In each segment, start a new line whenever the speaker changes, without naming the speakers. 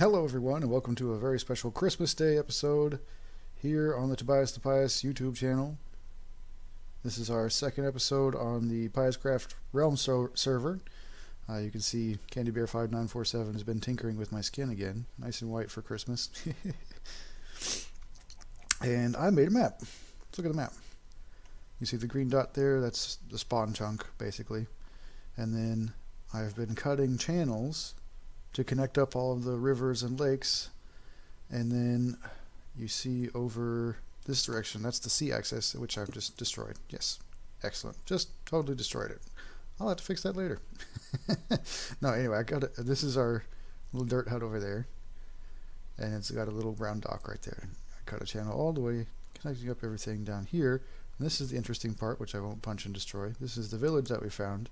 Hello everyone and welcome to a very special Christmas Day episode here on the tobiasthepious YouTube channel. This is our second episode on the Piouscraft Realms server. You can see Candybear5947 has been tinkering with my skin again, nice and white for Christmas. And I made a map. Let's look at the map. You see the green dot there, that's the spawn chunk basically. And then I've been cutting channels to connect up all of the rivers and lakes, and then you see over this direction, that's the sea axis, which I've just destroyed. Yes, excellent, just totally destroyed it. I'll have to fix that later. No, anyway, I got it. This is our little dirt hut over there, and it's got a little brown dock right there. I cut a channel all the way, connecting up everything down here, and this is the interesting part, which I won't punch and destroy. This is the village that we found.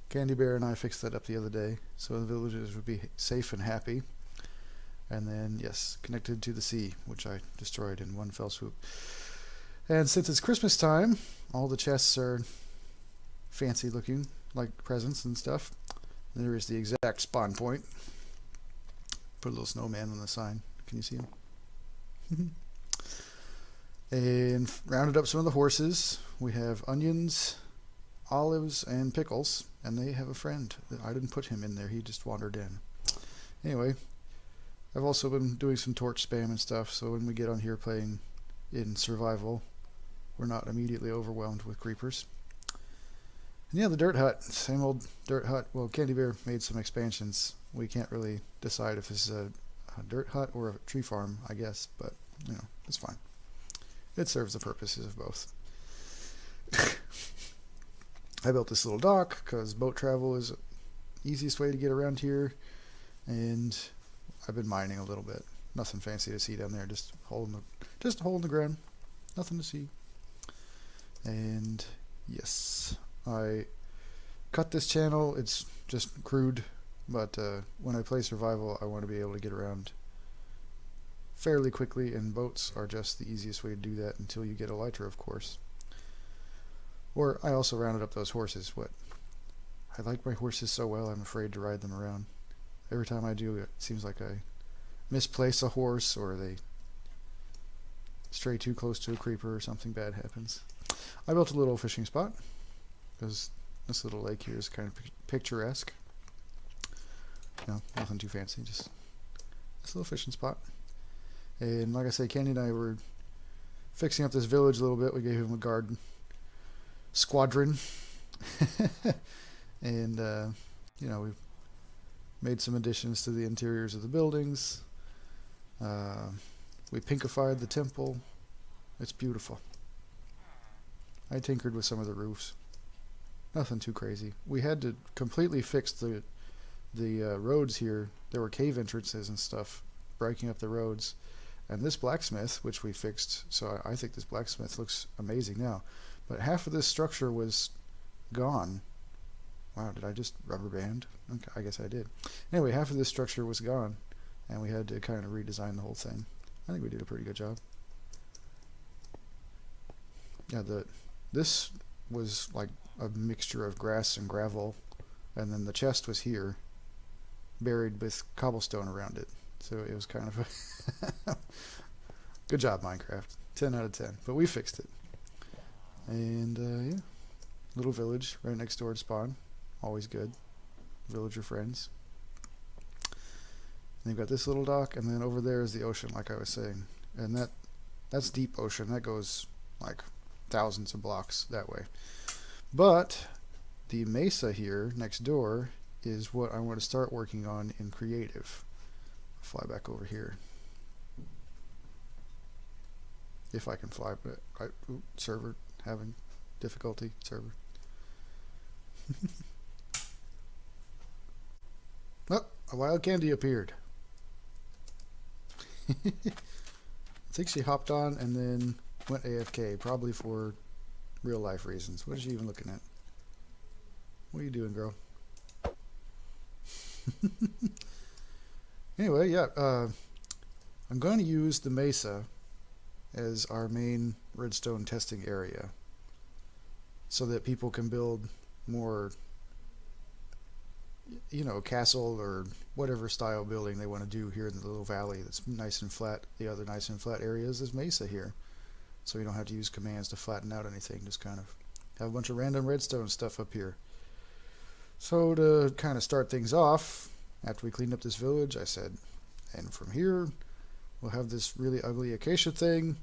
Candybear and I fixed that up the other day, so the villagers would be safe and happy. And then, yes, connected to the sea, which I destroyed in one fell swoop. And since it's Christmas time, all the chests are fancy looking, like presents and stuff. There is the exact spawn point. Put a little snowman on the sign. Can you see him? And rounded up some of the horses. We have onions, olives, and pickles, and they have a friend. I didn't put him in there, he just wandered in. Anyway, I've also been doing some torch spam and stuff, so when we get on here playing in survival, we're not immediately overwhelmed with creepers. And yeah, the dirt hut, same old dirt hut. Well, Candybear made some expansions. We can't really decide if this is a dirt hut or a tree farm, I guess, but you know, it's fine. It serves the purposes of both. I built this little dock because boat travel is the easiest way to get around here, and I've been mining a little bit. Nothing fancy to see down there, just a hole in the ground, nothing to see. And yes, I cut this channel. It's just crude, but when I play survival, I want to be able to get around fairly quickly, and boats are just the easiest way to do that until you get a lighter, of course. Or I also rounded up those horses. I like my horses so well, I'm afraid to ride them around. Every time I do, it seems like I misplace a horse, or they stray too close to a creeper, or something bad happens. I built a little fishing spot, because this little lake here is kind of picturesque. No, nothing too fancy, just this little fishing spot. And like I say, Candy and I were fixing up this village a little bit. We gave him a garden squadron. And you know, we've made some additions to the interiors of the buildings. We pinkified the temple. It's beautiful. I tinkered with some of the roofs. Nothing too crazy. We had to completely fix the roads here. There were cave entrances and stuff breaking up the roads, and this blacksmith, which we fixed, so I think this blacksmith looks amazing now. But half of this structure was gone. Wow, did I just rubber band? Okay, I guess I did. Anyway, half of this structure was gone, and we had to kind of redesign the whole thing. I think we did a pretty good job. Yeah, this was like a mixture of grass and gravel, and then the chest was here, buried with cobblestone around it. So it was kind of a good job, Minecraft. 10 out of 10. But we fixed it. And yeah, little village right next door to spawn. Always good. Villager friends. And you've got this little dock, and then over there is the ocean, like I was saying. And that's deep ocean. That goes like thousands of blocks that way. But the Mesa here next door is what I want to start working on in creative. Fly back over here. If I can fly, but server having difficulty, server. Oh, a wild candy appeared. I think she hopped on and then went AFK, probably for real life reasons. What is she even looking at? What are you doing, girl? Anyway, yeah, I'm going to use the Mesa as our main redstone testing area so that people can build more you know, castle or whatever style building they want to do here in the little valley that's nice and flat. The other nice and flat areas is Mesa here. So you don't have to use commands to flatten out anything. Just kind of have a bunch of random redstone stuff up here. So to kind of start things off, after we cleaned up this village, I said, and from here, we'll have this really ugly acacia thing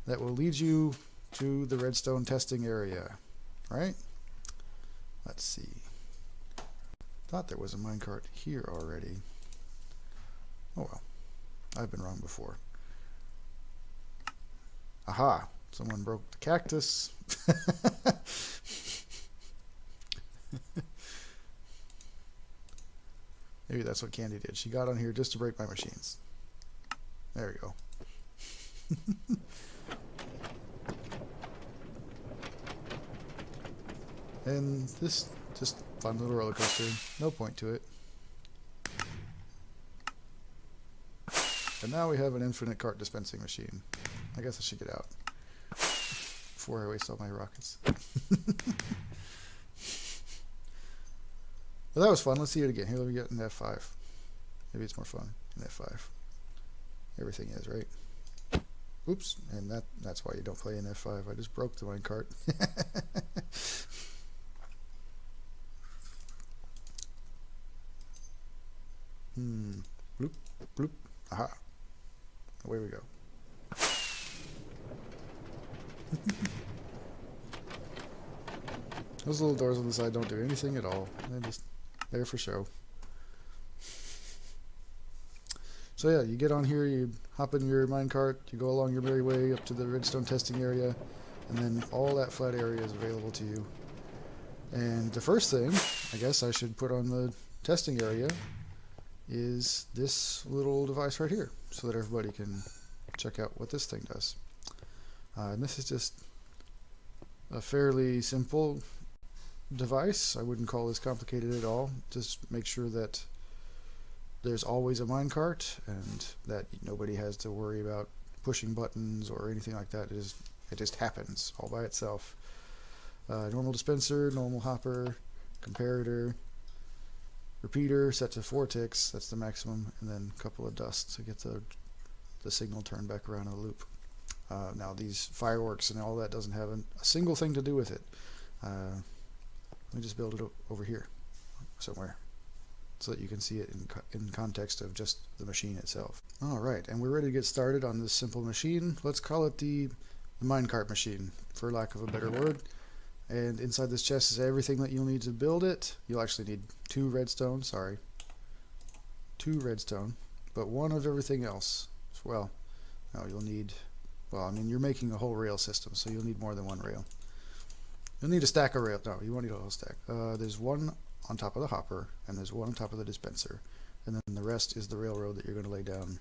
that will lead you to the redstone testing area, right? Let's see. Thought there was a minecart here already. Oh well, I've been wrong before. Aha! Someone broke the cactus. Maybe that's what Candy did. She got on here just to break my machines. There you go. And this just fun little roller coaster. No point to it. And now we have an infinite cart dispensing machine. I guess I should get out before I waste all my rockets. Well, that was fun. Let's see it again. Here, let me get an F5. Maybe it's more fun in F5. Everything is, right? Oops, and that's why you don't play in F5. I just broke the minecart. Bloop, bloop. Aha. Away we go. Those little doors on the side don't do anything at all. They're just there for show. So yeah, you get on here, you hop in your minecart, you go along your merry way up to the redstone testing area, and then all that flat area is available to you. And the first thing, I guess I should put on the testing area is this little device right here, so that everybody can check out what this thing does. And this is just a fairly simple device. I wouldn't call this complicated at all. Just make sure that there's always a minecart and that nobody has to worry about pushing buttons or anything like that. It just happens all by itself. Normal dispenser, normal hopper, comparator, repeater set to 4 ticks, that's the maximum, and then a couple of dusts to get the signal turned back around in a loop. Now these fireworks and all that doesn't have a single thing to do with it. Let me just build it over here somewhere so that you can see it in context of just the machine itself. Alright, and we're ready to get started on this simple machine. Let's call it the minecart machine, for lack of a better word. And inside this chest is everything that you'll need to build it. You'll actually need 2 redstone, sorry. 2 redstone, but 1 of everything else. Well, no, you'll need, well, I mean, you're making a whole rail system, so you'll need more than 1 rail. You'll need a stack of rail. No, you won't need a whole stack. There's 1 on top of the hopper, and there's 1 on top of the dispenser. And then the rest is the railroad that you're going to lay down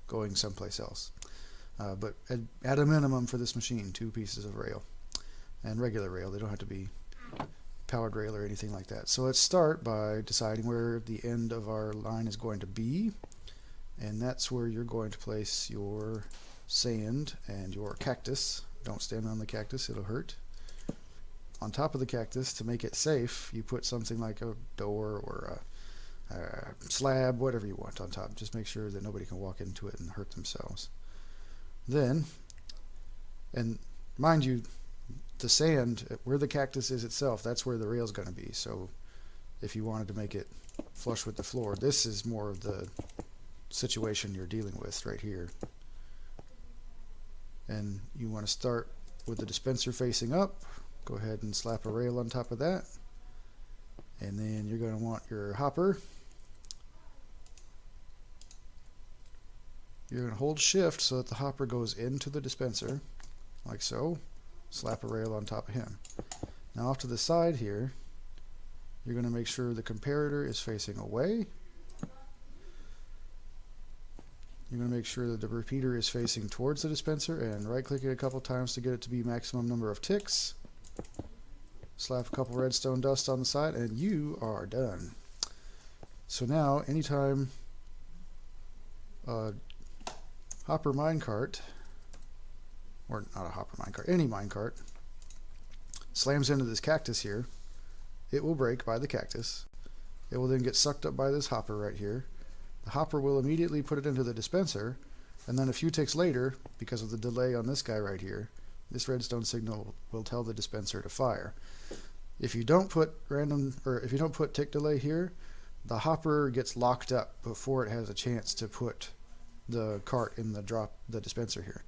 going someplace else. But at a minimum for this machine, 2 pieces of rail. And regular rail, they don't have to be powered rail or anything like that. So let's start by deciding where the end of our line is going to be, and that's where you're going to place your sand and your cactus. Don't stand on the cactus, it'll hurt. On top of the cactus, to make it safe, you put something like a door or a slab, whatever you want on top. Just make sure that nobody can walk into it and hurt themselves. Then, and mind you, the sand, where the cactus is itself, that's where the rail is going to be. So if you wanted to make it flush with the floor, this is more of the situation you're dealing with right here. And you want to start with the dispenser facing up. Go ahead and slap a rail on top of that. And then you're going to want your hopper. You're going to hold shift so that the hopper goes into the dispenser, like so. Slap a rail on top of him. Now off to the side here, you're going to make sure the comparator is facing away. You're going to make sure that the repeater is facing towards the dispenser and right click it a couple times to get it to be maximum number of ticks. Slap a couple redstone dust on the side and you are done. So now anytime a hopper minecart, or not a hopper minecart, any minecart, slams into this cactus here, it will break by the cactus, It will then get sucked up by this hopper right here. The hopper will immediately put it into the dispenser, and then a few ticks later, because of the delay on this guy right here, this redstone signal will tell the dispenser to fire. If you don't put tick delay here, the hopper gets locked up before it has a chance to put the cart in the dispenser here.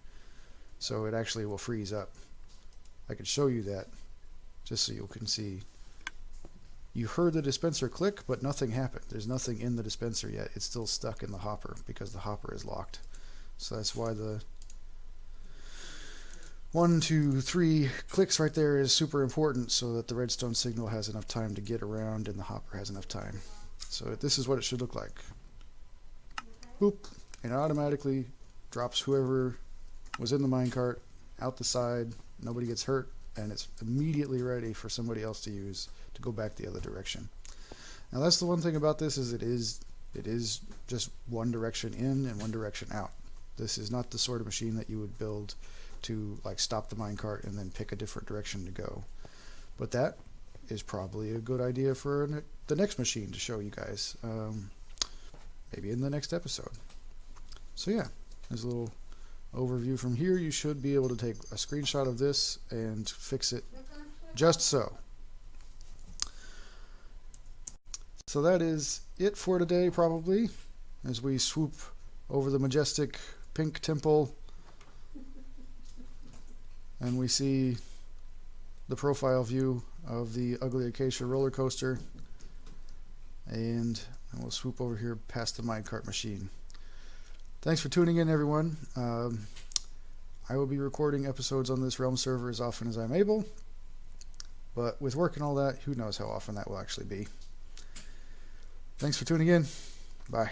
So it actually will freeze up. I could show you that just so you can see. You heard the dispenser click, but nothing happened. There's nothing in the dispenser yet. It's still stuck in the hopper because the hopper is locked. So that's why the 1, 2, 3 clicks right there is super important, so that the redstone signal has enough time to get around and the hopper has enough time. So this is what it should look like. Boop. And it automatically drops whoever was in the minecart out the side. Nobody gets hurt, and it's immediately ready for somebody else to use to go back the other direction. Now that's the one thing about this, is it is just one direction in and one direction out. This is not the sort of machine that you would build to like stop the minecart and then pick a different direction to go. But that is probably a good idea for the next machine to show you guys, maybe in the next episode. So yeah, there's a little overview from here. You should be able to take a screenshot of this and fix it just so. So that is it for today, probably, as we swoop over the majestic pink temple and we see the profile view of the ugly Acacia roller coaster, and we'll swoop over here past the minecart machine. Thanks for tuning in, everyone. I will be recording episodes on this Realm server as often as I'm able, but with work and all that, who knows how often that will actually be. Thanks for tuning in. Bye.